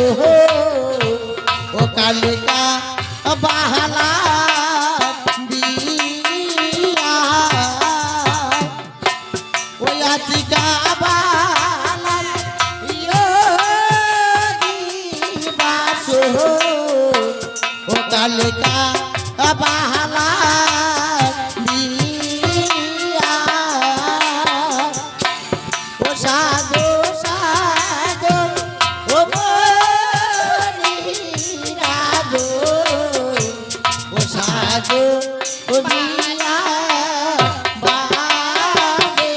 ও কালিকা বাহালা দিয়া ওই আচিকা বাহালা দিবাস ও কালিকা বাহালা দিয়া ও সাধু সাধু ও রাজু ও সাধু ও দিয়া বাদে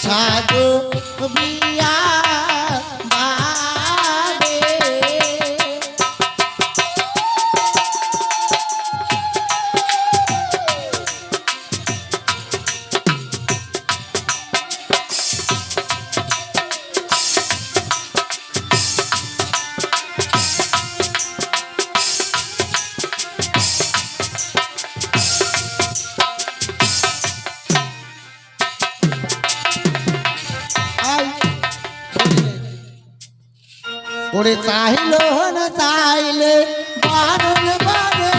সাধু বিয়া বাদে ওরে চাইল না চাইলে বারণ বারে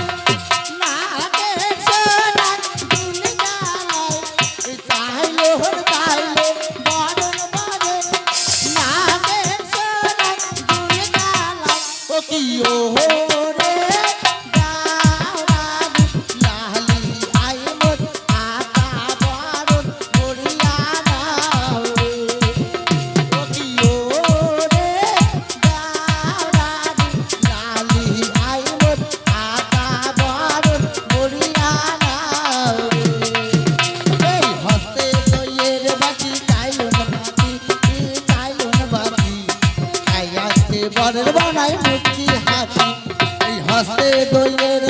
লাগে সোনা দুল জ্বালায় চাইল না চাইলে বারণ বারে লাগে সোনা দুল জ্বালায় ও কি ও রে লালি আই মোর আতা বারণ মরিয়া নাও রে ও কি ও রে লালি আই মোর আতা বারণ মরিয়া নাও রে এই হস্তে দইয়ের বাটি চাইলো না বাটি চাইলো না বাটি আইয়াতে বরের বানাই মুচি হাতি এই হস্তে দইয়ের